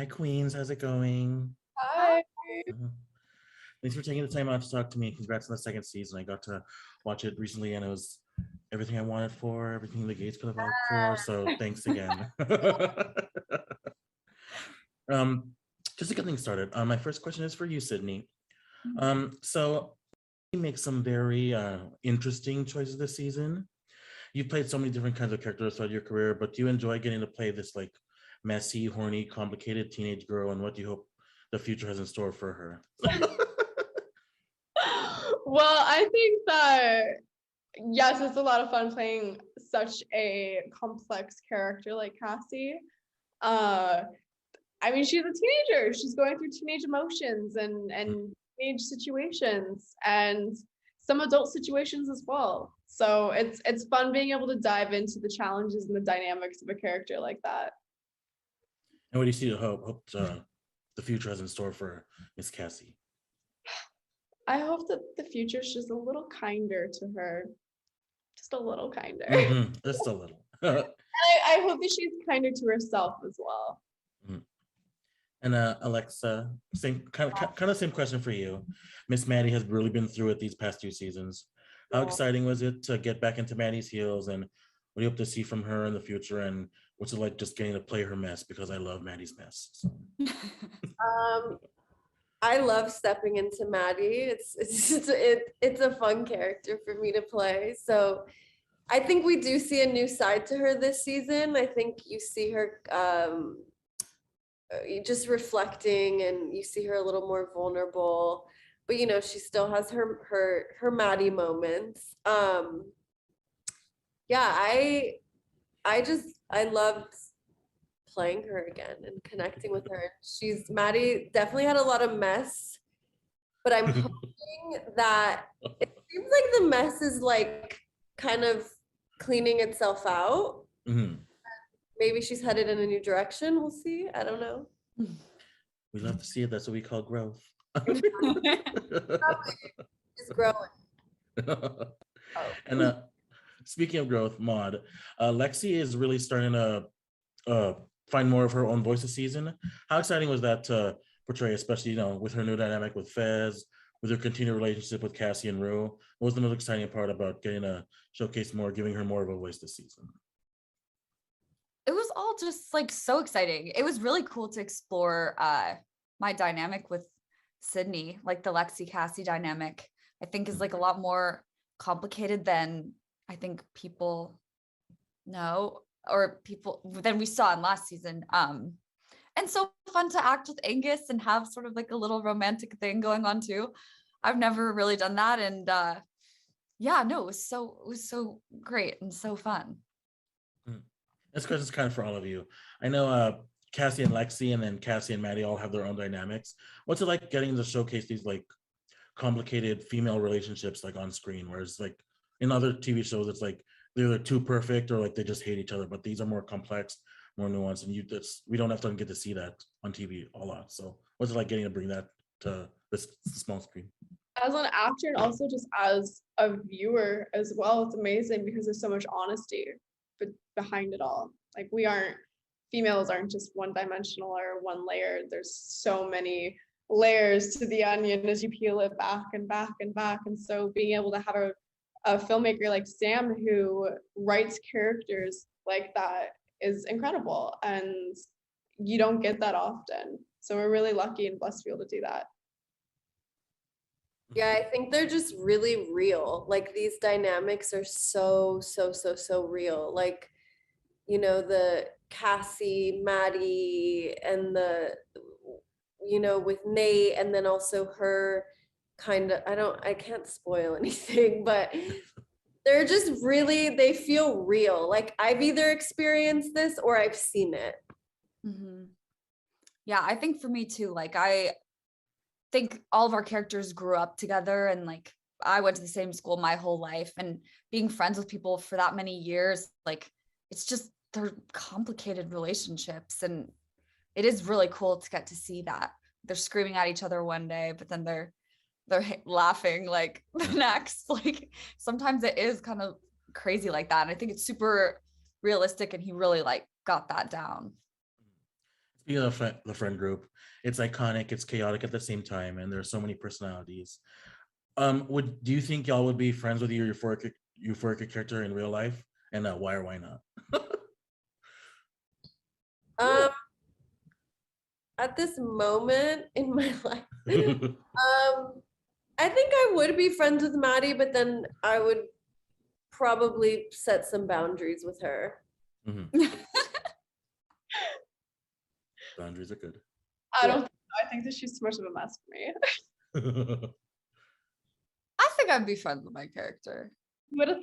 Hi, Queens. How's it going? Hi. Uh, Thanks for taking the time out to talk to me. Congrats on the second season. I got to watch it recently, and it was everything I wanted for, everything the Gates could have hoped for. So thanks again. um, just to get things started, my first question is for you, Sydney. So you make some very interesting choices this season. You've played so many different kinds of characters throughout your career, but do you enjoy getting to play this like messy, horny, complicated teenage girl? And what do you hope the future has in store for her? Well, I think that yes, it's a lot of fun playing such a complex character like Cassie. Uh, I mean, she's a teenager. She's going through teenage emotions and teenage situations and some adult situations as well. So it's fun being able to dive into the challenges and the dynamics of a character like that. And what do you see the future has in store for Miss Cassie? I hope that the future's just a little kinder to her. Just a little kinder. Just a little. I hope that she's kinder to herself as well. Mhm. And Alexa, same kind of same question for you. Miss Maddie has really been through it these past 2 seasons. How exciting was it to get back into Maddie's heels, and what do you hope to see from her in the future? And what's it like just getting to play her mess? Because I love Maddie's mess. So. I love stepping into Maddie. It's a fun character for me to play. So I think we do see a new side to her this season. I think you see her just reflecting, and you see her a little more vulnerable. But you know, she still has her Maddie moments. Yeah, I loved playing her again and connecting with her. Maddie definitely had a lot of mess, but I'm hoping that it seems like the mess is like kind of cleaning itself out. Mm-hmm. Maybe she's headed in a new direction. We'll see. I don't know. We love to see it. That's what we call growth. It's growing. And speaking of growth, Maude, Lexi is really starting to find more of her own voice this season. How exciting was that to portray, especially with her new dynamic with Fez, with her continued relationship with Cassie and Rue? What was the most exciting part about getting to showcase more, giving her more of a voice this season? It was all just like so exciting. It was really cool to explore my dynamic with Sydney, like the Lexi Cassie dynamic. I think is like a lot more complicated than I think people know, or people than we saw in last season. And so fun to act with Angus and have sort of like a little romantic thing going on too. I've never really done that, and yeah, no, it was so great and so fun. This question's kind of for all of you. I know Cassie and Lexi, and then Cassie and Maddie all have their own dynamics. What's it like getting to showcase these like complicated female relationships like on screen, whereas like in other TV shows, it's like they're either too perfect or like they just hate each other, but these are more complex, more nuanced, and we don't have to get to see that on TV a lot. So what's it like getting to bring that to this small screen? As an actor and also just as a viewer as well, it's amazing because there's so much honesty behind it all. Like females aren't just one dimensional or one layer. There's so many layers to the onion as you peel it back and back and back. And so being able to have a filmmaker like Sam who writes characters like that is incredible. And you don't get that often. So we're really lucky and blessed to be able to do that. Yeah, I think they're just really real. Like these dynamics are so real. Like, the Cassie, Maddie, and with Nate, and then also her kind of, I can't spoil anything, but they're just really, they feel real. Like I've either experienced this or I've seen it. Mm-hmm. Yeah, I think for me too, like I think all of our characters grew up together, and like I went to the same school my whole life, and being friends with people for that many years, like it's just, they're complicated relationships, and it is really cool to get to see that they're screaming at each other one day, but then they're laughing like the next. Like sometimes it is kind of crazy like that, and I think it's super realistic, and he really like got that down. Speaking of the friend group, it's iconic, it's chaotic at the same time, and there's so many personalities. Would do you think y'all would be friends with your euphoric character in real life? And why or why not? Um, at this moment in my life, I think I would be friends with Maddie, but then I would probably set some boundaries with her. Boundaries are good. I don't think so. I think that she's too much of a mess for me. I think I'd be friends with my character, You would 1000%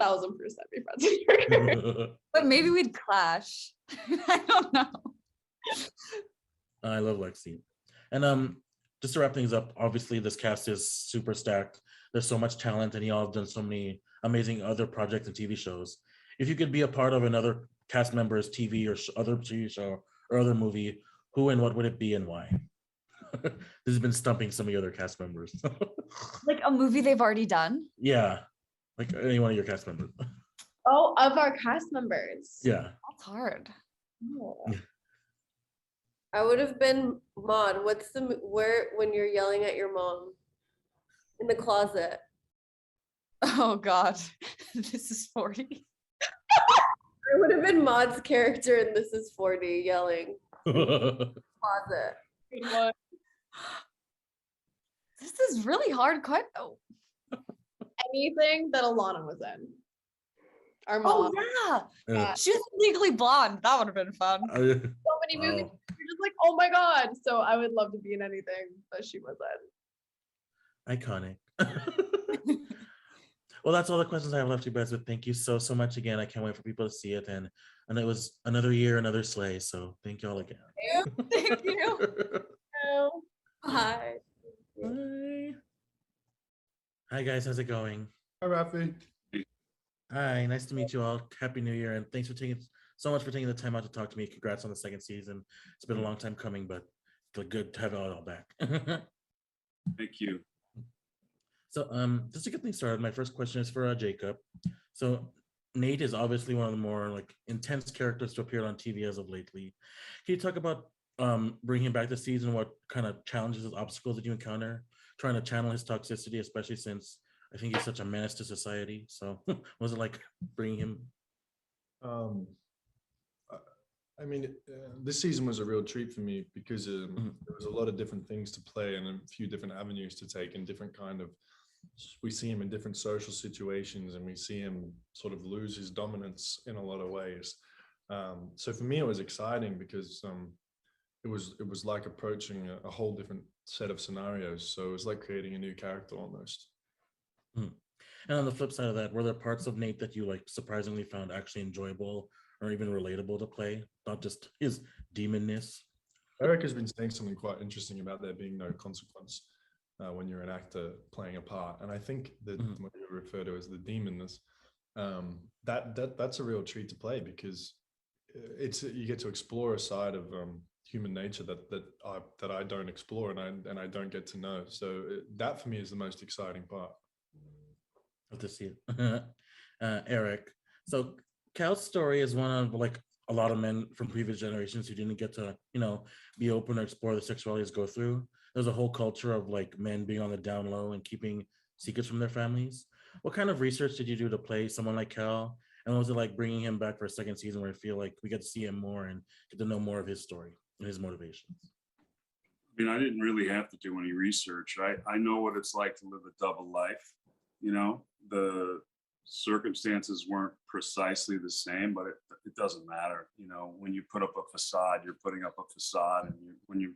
be friends with her. but maybe we'd clash. I don't know. I love Lexi. And just to wrap things up, obviously this cast is super stacked. There's so much talent, and y'all have done so many amazing other projects and TV shows. If you could be a part of another cast member's TV or other TV show or other movie, who and what would it be and why? This has been stumping some of your other cast members. Like a movie they've already done. Yeah, like any one of your cast members. Oh, of our cast members. Yeah. That's hard. Oh. I would have been Maude. What's the where when you're yelling at your mom in the closet? Oh God, this is 40. I would have been Maude's character in This Is 40 yelling closet. Good one. This is really hard. Oh, Anything that Alana was in. Our oh mom. yeah, Yeah. she was Legally Blonde. That would have been fun. So many movies. Wow. You're just like, oh my God. So I would love to be in anything that she was in. Iconic. Well, that's all the questions I have left, you guys. But thank you so much again. I can't wait for people to see it. And it was another year, another sleigh. So thank you all again. Thank you. No. Hi. Bye. Hi guys, how's it going? Hi, Raffy. Hi, nice to meet you all. Happy New Year, and thanks for taking so much for taking the time out to talk to me. Congrats on the second season. It's been a long time coming, but it's good to have it all back. Thank you. So, just to get things started, my first question is for Jacob. So, Nate is obviously one of the more like intense characters to appear on TV as of lately. Can you talk about bringing him back this season? What kind of challenges and obstacles did you encounter trying to channel his toxicity, especially since I think he's such a menace to society? So, what was it like bringing him? I mean, this season was a real treat for me because there was a lot of different things to play and a few different avenues to take and different kind of, we see him in different social situations and we see him sort of lose his dominance in a lot of ways. So for me, it was exciting because it was like approaching a whole different set of scenarios. So it was like creating a new character almost. And on the flip side of that, were there parts of Nate that you like surprisingly found actually enjoyable or even relatable to play, not just his demonness? Eric has been saying something quite interesting about there being no consequence when you're an actor playing a part, and I think that what you refer to as the demonness, that's a real treat to play because you get to explore a side of human nature that I don't explore and I don't get to know. So that for me is the most exciting part. Love to see it. Eric, so Cal's story is one of like a lot of men from previous generations who didn't get to, be open or explore the sexualities go through. There's a whole culture of like men being on the down low and keeping secrets from their families. What kind of research did you do to play someone like Cal? And what was it like bringing him back for a second season where I feel like we get to see him more and get to know more of his story and his motivations? I mean, I didn't really have to do any research. I know what it's like to live a double life. The circumstances weren't precisely the same, but it doesn't matter. When you put up a facade, you're putting up a facade, and when you're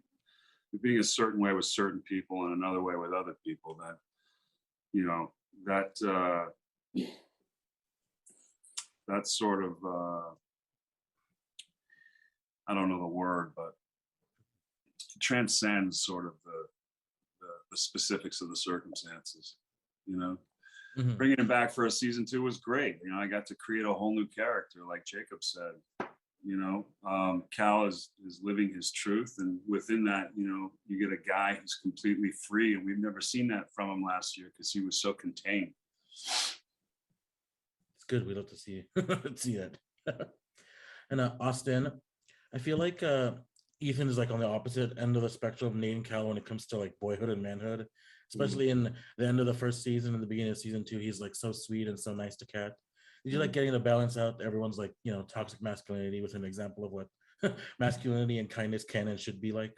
being a certain way with certain people and another way with other people, that sort of I don't know the word, but transcends sort of the specifics of the circumstances. Bringing him back for a season 2 was great. I got to create a whole new character, like Jacob said. Cal is living his truth, and within that, you get a guy who's completely free, and we've never seen that from him last year because he was so contained. It's good. We love to see see that. And Austin, I feel like Ethan is like on the opposite end of the spectrum of Nate and Cal when it comes to like boyhood and manhood, especially in the end of the first season and the beginning of season 2. He's like so sweet and so nice to Kat. Did you like getting the balance out? Everyone's like, you know, toxic masculinity with an example of what masculinity and kindness can and should be like.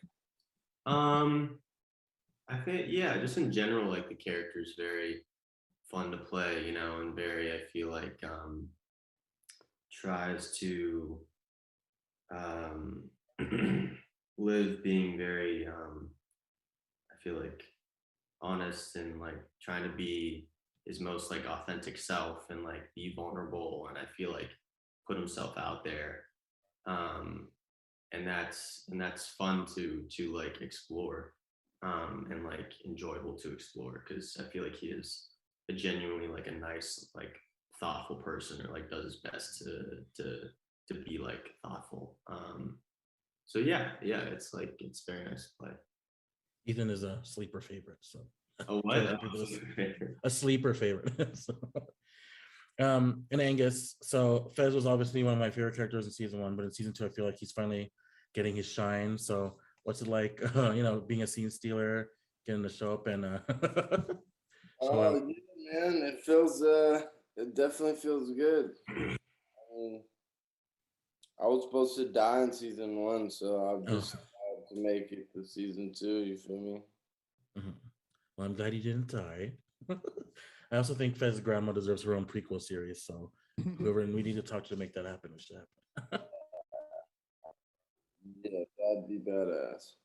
I think, yeah, just in general, like the character is very fun to play, you know, and very, I feel like, tries to live being very, I feel like honest and like trying to be his most like authentic self and like be vulnerable. And I feel like put himself out there. And that's fun to like explore. And like enjoyable to explore because I feel like he is a genuinely like a nice like thoughtful person or like does his best to be like thoughtful. So yeah, it's like it's very nice to play. Ethan is a sleeper favorite, so Oh, what? a sleeper favorite. So, and Angus, so Fez was obviously one of my favorite characters in season 1, but in season 2 I feel like he's finally getting his shine. So what's it like, you know, being a scene stealer, getting to show up and show Oh out? yeah, man, it feels it definitely feels good. I mean, I was supposed to die in season 1, so I'm just glad to make it to season 2. You feel me? Well, I'm glad he didn't die. I also think Fez's grandma deserves her own prequel series. So whoever, and we need to talk to make that happen. It should happen. Yeah, that'd be badass.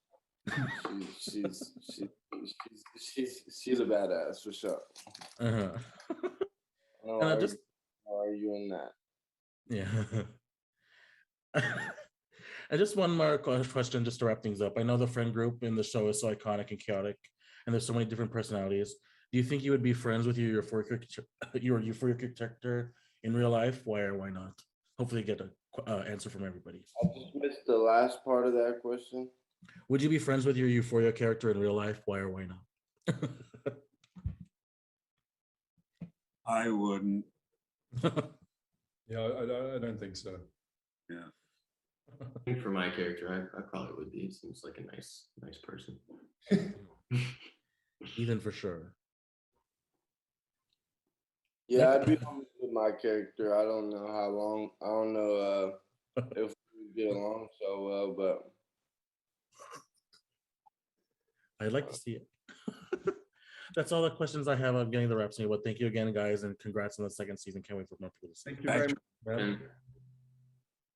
She's a badass for sure. Uh-huh. No And I just, arguing that. yeah. And just one more question, just to wrap things up. I know the friend group in the show is so iconic and chaotic, and there's so many different personalities. Do you think you would be friends with your euphoric character in real life? Why or why not? Hopefully, get an answer from everybody. I just missed the last part of that question. Would you be friends with your euphoria character in real life? Why or why not? I wouldn't. Yeah, I don't think so. Yeah. I think for my character, I probably would be. He seems like a nice person. Even for sure. Yeah, I'd be honest with my character. I don't know how long. I don't know if we get along so well, but I'd like to see it. That's all the questions I have on getting the reps. But thank you again, guys, and congrats on the second season. Can't wait for more people to see. Thank you very much. Yeah. And